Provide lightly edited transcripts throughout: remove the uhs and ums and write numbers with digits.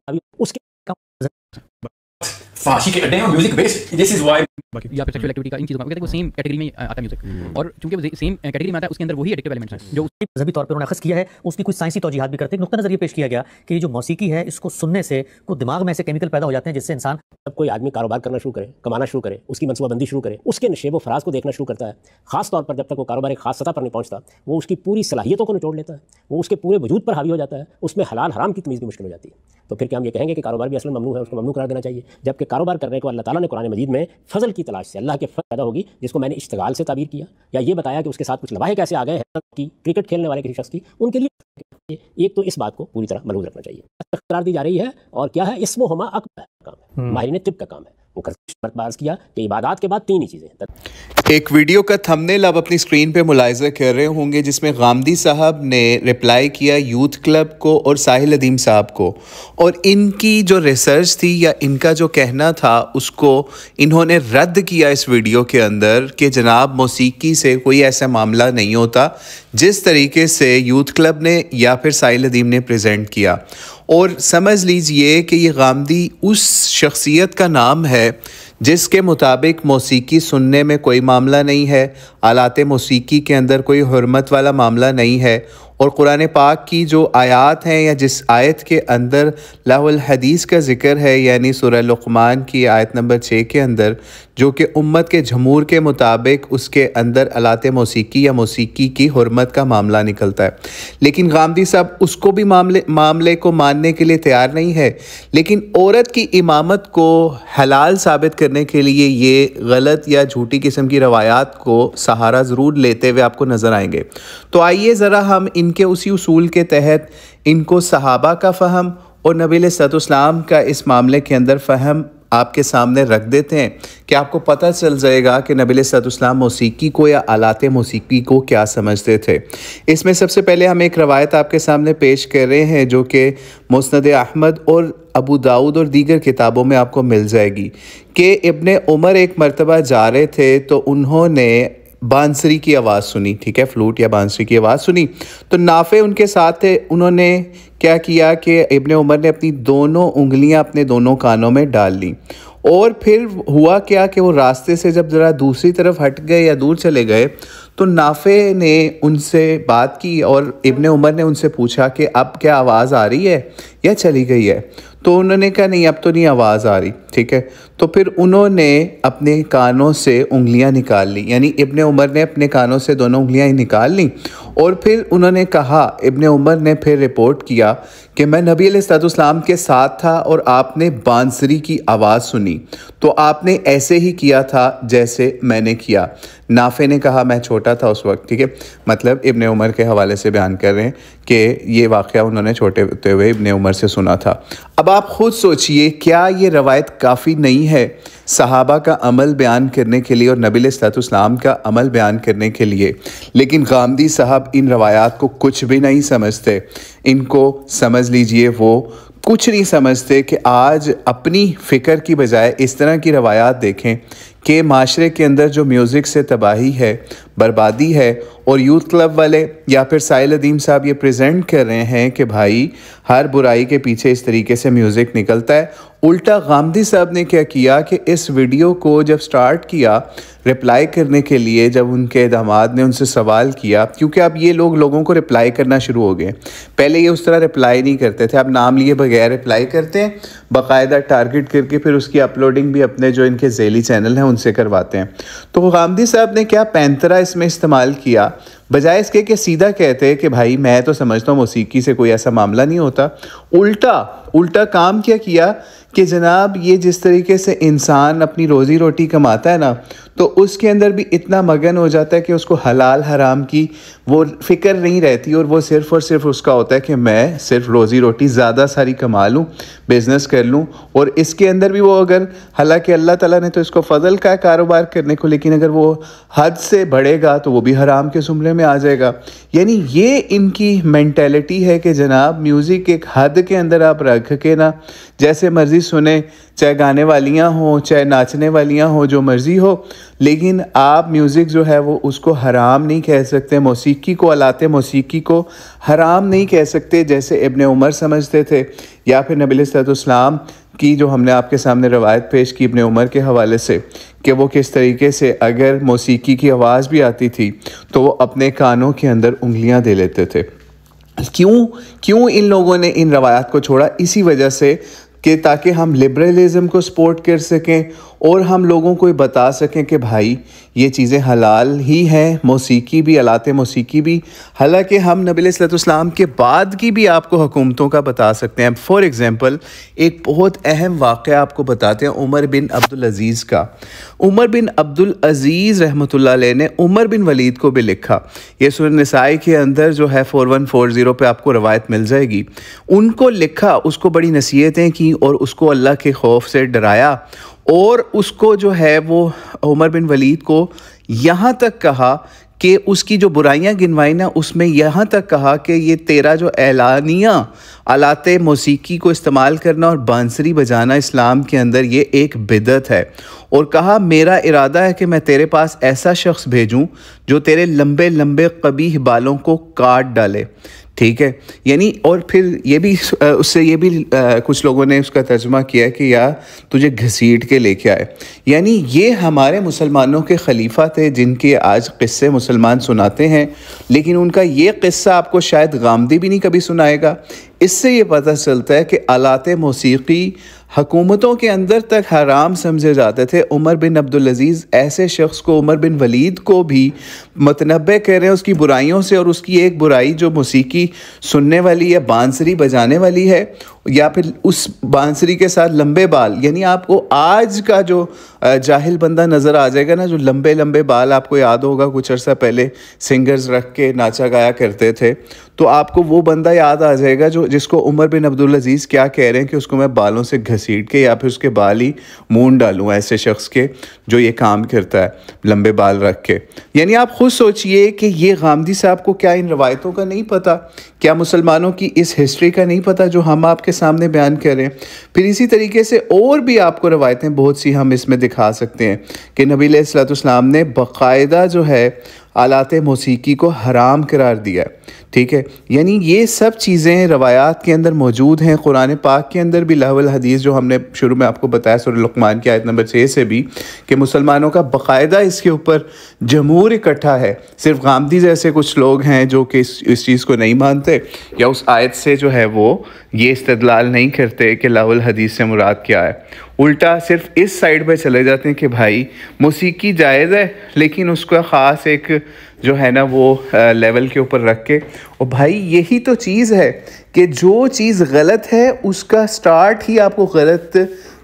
अभी उसके फाशी के अड्डे हैं music based, this is why या फिर सेक्सुअल एक्टिविटी का इन चीज़ों का कहते हैं वो सेम कैटेगरी में आता है म्यूजिक, और चूंकि वो सेम कैटेगरी में आता है उसके अंदर वही एडिक्टिव एलिमेंट्स हैं जो मजहबी तौर पर उन्होंने अखज़ किया है। उसकी कुछ साइंसी तौजीहात भी करते हैं। नुक्ता नज़र ये पेश किया गया कि ये जो मौसीकी है इसको सुनने से कुछ दिमाग में ऐसे केमिकल पैदा हो जाते हैं जिससे इंसान, जब कोई आदमी कारोबार करना शुरू करे, कमाना शुरू करे, उसकी मनसूबाबंदी शुरू करे, उसके नशेब व फराज को देखना शुरू करता है, खास तौर पर जब तक वो कारोबार एक खास सतह पर नहीं पहुंचता, वो उसकी पूरी सलाहियतों को निचोड़ लेता है, वो उसके पूरे वजूद पर हावी हो जाता है, उसमें हलाल हराम की तमीज़ भी मुश्किल हो जाती है। तो फिर क्या हम ये कहेंगे कि कारोबार भी असल में ममनू है, उसको ममनू करार देना चाहिए, जबकि कारोबार करने को अल्लाह ताला ने कुरान मजीद में फजल की तलाश से, अल्लाह के फजल पैदा होगी, जिसको मैंने इश्तिगाल से ताबीर किया, या ये बताया कि उसके साथ कुछ लवाहे कैसे आ गए हैं कि क्रिकेट खेलने वाले किसी शख्स की, उनके लिए एक तो इस बात को पूरी तरह मलूज रखना चाहिए। करार दी जा रही है और क्या है, इसमो हमा अकबर का काम है, माहिरीन तिब का काम है। वो बात किया कि इबादत के बाद तीन ही चीज़ें। एक वीडियो का थंबनेल आप अपनी स्क्रीन पे मुलाहिजा कर रहे होंगे जिसमें गामदी साहब ने रिप्लाई किया यूथ क्लब को और साहिल अदीम साहब को, और इनकी जो रिसर्च थी या इनका जो कहना था उसको इन्होंने रद्द किया इस वीडियो के अंदर कि जनाब मौसीकी से कोई ऐसा मामला नहीं होता जिस तरीके से यूथ क्लब ने या फिर साहिल अदीम ने प्रेजेंट किया। और समझ लीजिए कि ये गामदी उस शख्सियत का नाम है जिसके मुताबिक मौसीकी सुनने में कोई मामला नहीं है, आलात मौसीकी के अंदर कोई हुर्मत वाला मामला नहीं है, और कुरान पाक की जो आयत हैं या जिस आयत के अंदर लाहुल हदीस का ज़िक्र है, यानी सूरह लुक़मान की आयत नंबर 6 के अंदर, जो कि उम्मत के जमूर के मुताबिक उसके अंदर आलात मौसीकी या मौसीकी की हुर्मत का मामला निकलता है। लेकिन गामदी साहब उसको भी मामले को मानने के लिए तैयार नहीं है, लेकिन औरत की इमामत को हलाल साबित करने के लिए ये गलत या झूठी किस्म की रवायात को सहारा ज़रूर लेते हुए आपको नज़र आएंगे। तो आइए ज़रा हम इनके उसी उसूल के तहत इनको सहाबा का फ़हम और नबी अलैहिस्सलाम का इस मामले के अंदर फ़हम आपके सामने रख देते हैं कि आपको पता चल जाएगा कि नबी अलैहिस्सलाम मौसीकी को या आलात मौसीकी को क्या समझते थे। इसमें सबसे पहले हम एक रवायत आपके सामने पेश कर रहे हैं जो कि मुस्नद अहमद और अबू दाऊद और दीगर किताबों में आपको मिल जाएगी कि इब्ने उमर एक मरतबा जा रहे थे तो उन्होंने बांसुरी की आवाज़ सुनी, ठीक है, फ्लूट या बांसुरी की आवाज़ सुनी। तो नाफे उनके साथ थे, उन्होंने क्या किया कि इब्ने उमर ने अपनी दोनों उंगलियां अपने दोनों कानों में डाल ली, और फिर हुआ क्या कि वो रास्ते से जब ज़रा दूसरी तरफ हट गए या दूर चले गए तो नाफे ने उनसे बात की और इब्ने उमर ने उनसे पूछा कि अब क्या आवाज़ आ रही है या चली गई है। तो उन्होंने कहा नहीं, अब तो नहीं आवाज़ आ रही, ठीक है। तो फिर उन्होंने अपने कानों से उंगलियां निकाल ली, यानी इब्ने उमर ने अपने कानों से दोनों उंगलियां निकाल ली, और फिर उन्होंने कहा, इब्ने उमर ने फिर रिपोर्ट किया कि मैं नबी अलैहिस्सलाम के साथ था और आपने बांसुरी की आवाज़ सुनी, तो आपने ऐसे ही किया था जैसे मैंने किया। नाफे ने कहा मैं छोटा था उस वक्त, ठीक है, मतलब इब्ने उमर के हवाले से बयान कर रहे हैं कि ये वाक़या उन्होंने छोटे होते हुए इब्ने उमर से सुना था। अब आप ख़ुद सोचिए, क्या ये रवायत काफ़ी नहीं है सहाबा का अमल बयान करने के लिए और नबी अलैहिस्सलाम का अमल बयान करने के लिए? लेकिन गामदी साहब इन रवायात को कुछ भी नहीं समझते। इनको समझ लीजिए वो कुछ नहीं समझते कि आज अपनी फ़िक्र की बजाय इस तरह की रवायात देखें कि माशरे के अंदर जो म्यूज़िक से तबाही है, बर्बादी है, और यूथ क्लब वाले या फिर साहिल अदीम साहब ये प्रेजेंट कर रहे हैं कि भाई हर बुराई के पीछे इस तरीके से म्यूज़िक निकलता है। उल्टा गामदी साहब ने क्या किया कि इस वीडियो को जब स्टार्ट किया रिप्लाई करने के लिए, जब उनके दामाद ने उनसे सवाल किया, क्योंकि अब ये लोगों को रिप्लाई करना शुरू हो गए, पहले ये उस तरह रिप्लाई नहीं करते थे, अब नाम लिए बगैर रिप्लाई करते हैं, बाकायदा टारगेट करके फिर उसकी अपलोडिंग भी अपने जो इनके ज़ेली चैनल हैं उनसे करवाते हैं। तो गामदी साहब ने क्या पैंतरा इसमें इस्तेमाल किया, बजाय इसके कि सीधा कहते हैं कि भाई मैं तो समझता हूँ मौसीकी से कोई ऐसा मामला नहीं होता, उल्टा काम क्या किया कि जनाब ये जिस तरीके से इंसान अपनी रोज़ी रोटी कमाता है ना, तो उसके अंदर भी इतना मगन हो जाता है कि उसको हलाल हराम की वो फ़िक्र नहीं रहती, और वो सिर्फ़ और सिर्फ उसका होता है कि मैं सिर्फ रोज़ी रोटी ज़्यादा सारी कमा लूँ, बिज़नेस कर लूँ। और इसके अंदर भी वो अगर, हालांकि अल्लाह ताला ने तो इसको फ़ज़ल का कारोबार करने को, लेकिन अगर वो हद से बढ़ेगा तो वो भी हराम के ज़ुमरे में आ जाएगा। यानी ये इनकी मेंटालिटी है कि जनाब म्यूज़िक एक हद के अंदर आप रख रख के ना जैसे मर्ज़ी सुने, चाहे गाने वालियाँ हों चाहे नाचने वालियाँ हों, जो मर्ज़ी हो, लेकिन आप म्यूज़िक जो है वो उसको हराम नहीं कह सकते, मौसीकी को, आलाते मौसीकी को हराम नहीं कह सकते जैसे इब्ने उमर समझते थे, या फिर नबी अलैहिस्सलाम की जो हमने आपके सामने रवायत पेश की इब्ने उमर के हवाले से कि वो किस तरीके से अगर मौसीकी की आवाज़ भी आती थी तो वो अपने कानों के अंदर उंगलियां दे लेते थे। क्यों इन लोगों ने इन रवायात को छोड़ा? इसी वजह से कि ताकि हम लिबरलिज़म को सपोर्ट कर सकें और हम लोगों को ये बता सकें कि भाई ये चीज़ें हलाल ही हैं, मौसीकी भी, आलाते मौसीकी भी। हालांकि हम नबी अलैहिस्सलाम के बाद की भी आपको हुकूमतों का बता सकते हैं। फॉर एग्ज़ाम्पल एक बहुत अहम वाक़या आपको बताते हैं उमर बिन अब्दुल अज़ीज़ का। उमर बिन अब्दुल अज़ीज़ रहमतुल्लाह अलैह ने उमर बिन वलीद को भी लिखा। ये सूरह निसाई के अंदर जो है 4140 पे आपको रवायत मिल जाएगी। उनको लिखा, उसको बड़ी नसीहतें की और उसको अल्लाह के खौफ से डराया, और उसको जो है वो उमर बिन वलीद को यहाँ तक कहा कि उसकी जो बुराइयां गिनवाई ना, उसमें यहाँ तक कहा कि ये तेरा जो एलानिया आलाते मौसीकी को इस्तेमाल करना और बांसुरी बजाना इस्लाम के अंदर ये एक बिदअत है, और कहा मेरा इरादा है कि मैं तेरे पास ऐसा शख्स भेजूं जो तेरे लंबे लंबे कबीह बालों को काट डाले। ठीक है, यानी और फिर ये भी उससे ये भी कुछ लोगों ने उसका तर्जुमा किया कि या तुझे घसीट के लेके आए। यानी ये हमारे मुसलमानों के खलीफा थे जिनके आज किस्से मुसलमान सुनाते हैं, लेकिन उनका ये किस्सा आपको शायद गामदी भी नहीं कभी सुनाएगा। इससे ये पता चलता है कि आलाते मौसीकी हुकूमतों के अंदर तक हराम समझे जाते थे। उमर बिन अब्दुल अज़ीज़ ऐसे शख्स को, उमर बिन वलीद को भी मतनब्बे कह रहे हैं उसकी बुराइयों से, और उसकी एक बुराई जो मौसीकी सुनने वाली या बांसुरी बजाने वाली है, या फिर उस बांसुरी के साथ लंबे बाल। यानी आपको आज का जो जाहिल बंदा नज़र आ जाएगा ना, जो लंबे लंबे बाल, आपको याद होगा कुछ अर्सा पहले सिंगर्स रख के नाचा गाया करते थे, तो आपको वो बंदा याद आ जाएगा जो जिसको उमर बिन अब्दुल अज़ीज़ क्या कह रहे हैं कि उसको मैं बालों से घसीट के या फिर उसके बाल ही मूंड डालूँ, ऐसे शख्स के जो ये काम करता है लंबे बाल रख के। यानी आप खुद सोचिए कि ये गामदी साहब को क्या इन रवायतों का नहीं पता, क्या मुसलमानों की इस हिस्ट्री का नहीं पता जो हम आपके सामने बयान करें। फिर इसी तरीके से और भी आपको रवायतें बहुत सी हम इसमें दिखा सकते हैं कि नबी अलैहिस्सलाम ने बाकायदा जो है आलाते मौसीकी को हराम करार दिया है। ठीक है, यानी ये सब चीज़ें रवायात के अंदर मौजूद हैं। कुरान पाक के अंदर भी लहवल हदीस जो हमने शुरू में आपको बताया सूरह लुक़मान की आयत नंबर 6 से भी, कि मुसलमानों का बाकायदा इसके ऊपर जमूर इकट्ठा है। सिर्फ गामदी जैसे कुछ लोग हैं जो कि इस चीज़ को नहीं मानते या उस आयत से जो है वो ये इस्तदलाल नहीं करते कि लहवल हदीस से मुराद क्या है, उल्टा सिर्फ इस साइड पे चले जाते हैं कि भाई मौसीकी जायज़ है लेकिन उसका ख़ास एक जो है ना वो लेवल के ऊपर रख के। और भाई यही तो चीज़ है कि जो चीज़ गलत है उसका स्टार्ट ही आपको गलत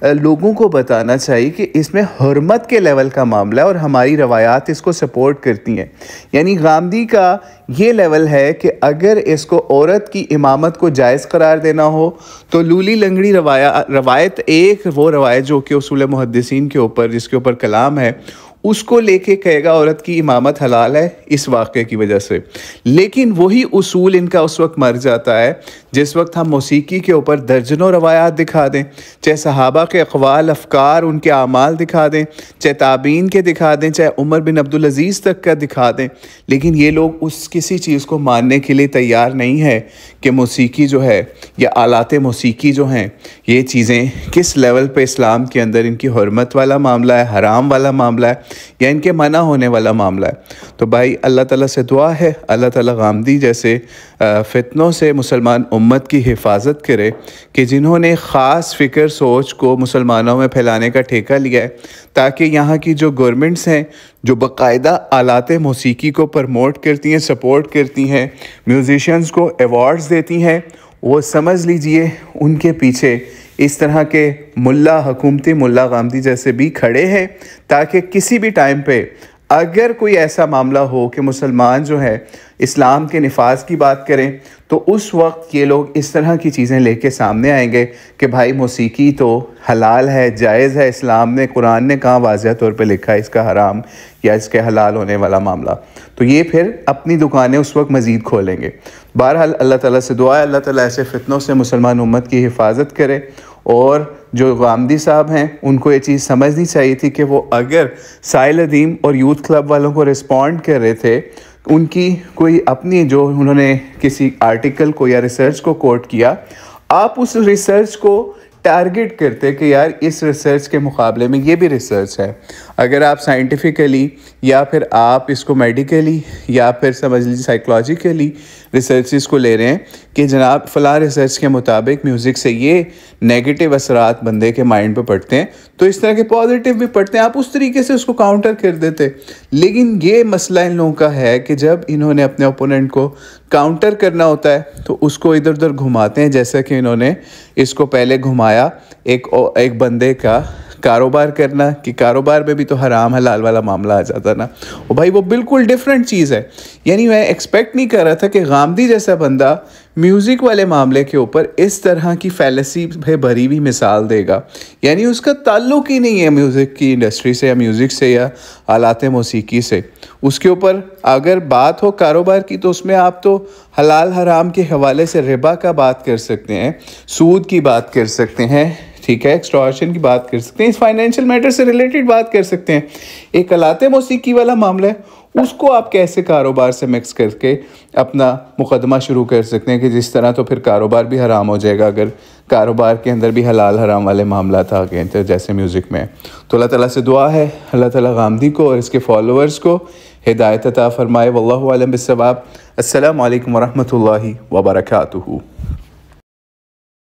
लोगों को बताना चाहिए कि इसमें हुर्मत के लेवल का मामला है और हमारी रवायात इसको सपोर्ट करती हैं। यानी गामदी का ये लेवल है कि अगर इसको औरत की इमामत को जायज़ करार देना हो तो लूली लंगड़ी रवायत एक वो रवायत जो कि उसूल मुहद्दिसीन के ऊपर जिसके ऊपर कलाम है उसको लेके कहेगा औरत की इमामत हलाल है इस वाक़े की वजह से। लेकिन वही उसूल इनका उस वक्त मर जाता है जिस वक्त हम मौसीकी के ऊपर दर्जनों रवायात दिखा दें, चाहे सहाबा के अक़वाल अफ़कार उनके आमाल दिखा दें, चाहे ताबीन के दिखा दें, चाहे उमर बिन अब्दुल अज़ीज़ तक का दिखा दें, लेकिन ये लोग उस किसी चीज़ को मानने के लिए तैयार नहीं है कि मौसीकी जो है या आलाते मौसीकी जो हैं ये चीज़ें किस लेवल पे इस्लाम के अंदर इनकी हुर्मत वाला मामला है, हराम वाला मामला है या इनके मना होने वाला मामला है। तो भाई अल्लाह ताला से दुआ है अल्लाह ताला गामदी जैसे फितनों से मुसलमान उम्मत की हिफाजत करे कि जिन्होंने ख़ास फ़िक्र सोच को मुसलमानों में फैलाने का ठेका लिया है, ताकि यहाँ की जो गवर्नमेंट्स हैं जो बाकायदा आलाते मौसीकी को प्रमोट करती हैं, सपोर्ट करती हैं, म्यूज़िशंस को अवार्ड्स देती हैं, वो समझ लीजिए उनके पीछे इस तरह के मुल्ला हुकूमती मुल्ला गामदी जैसे भी खड़े हैं ताकि किसी भी टाइम पे अगर कोई ऐसा मामला हो कि मुसलमान जो है इस्लाम के निफाज की बात करें तो उस वक्त ये लोग इस तरह की चीज़ें लेके सामने आएंगे कि भाई मौसीकी तो हलाल है, जायज़ है, इस्लाम ने, कुरान ने कहाँ वाज़ह तौर पे लिखा है इसका हराम या इसके हलाल होने वाला मामला। तो ये फिर अपनी दुकानें उस वक्त मज़ीद खोलेंगे। बहरहाल अल्लाह ताला से दुआ है, अल्लाह ताला ऐसे फितनों से मुसलमान उम्मत की हिफाजत करे। और जो गामदी साहब हैं उनको ये चीज़ समझनी चाहिए थी कि वो अगर साहिल अदीम और यूथ क्लब वालों को रिस्पॉन्ड कर रहे थे, उनकी कोई अपनी जो उन्होंने किसी आर्टिकल को या रिसर्च को कोट किया, आप उस रिसर्च को टारगेट करते कि यार इस रिसर्च के मुकाबले में ये भी रिसर्च है। अगर आप साइंटिफिकली या फिर आप इसको मेडिकली या फिर समझ लीजिए साइकोलॉजिकली रिसर्चेस को ले रहे हैं कि जनाब फ़लाँ रिसर्च के मुताबिक म्यूज़िक से ये नेगेटिव असरात बंदे के माइंड पे पड़ते हैं, तो इस तरह के पॉजिटिव भी पड़ते हैं, आप उस तरीके से उसको काउंटर कर देते। लेकिन ये मसला इन लोगों का है कि जब इन्होंने अपने ओपोनेंट को काउंटर करना होता है तो उसको इधर उधर घुमाते हैं, जैसा कि इन्होंने इसको पहले घुमाया एक बंदे का कारोबार करना कि कारोबार में भी तो हराम हलाल वाला मामला आ जाता ना। वो भाई वो बिल्कुल डिफरेंट चीज़ है। यानी मैं एक्सपेक्ट नहीं कर रहा था कि गामदी जैसा बंदा म्यूज़िक वाले मामले के ऊपर इस तरह की फैलेसी में भरी हुई मिसाल देगा। यानी उसका ताल्लुक ही नहीं है म्यूज़िक की इंडस्ट्री से या म्यूज़िक से या आलात मौसीकी से। उसके ऊपर अगर बात हो कारोबार की तो उसमें आप तो हलाल हराम के हवाले से रिबा का बात कर सकते हैं, सूद की बात कर सकते हैं, ठीक है, एक्सटॉर्शन की बात कर सकते हैं, इस फाइनेंशियल मैटर से रिलेटेड बात कर सकते हैं। एक आलात मौसीकी वाला मामला है, उसको आप कैसे कारोबार से मिक्स करके अपना मुकदमा शुरू कर सकते हैं कि जिस तरह तो फिर कारोबार भी हराम हो जाएगा अगर कारोबार के अंदर भी हलाल हराम वाले मामला आ गए तो जैसे म्यूज़िक में। तो अल्लाह ताला से दुआ है अल्लाह ताला गामदी को और इसके फॉलोअर्स को हिदायत अता फरमाए। वल्लाहु आलम बिस्सवाब। अस्सलामु अलैकुम वरहमतुल्लाहि वबरकातुहू।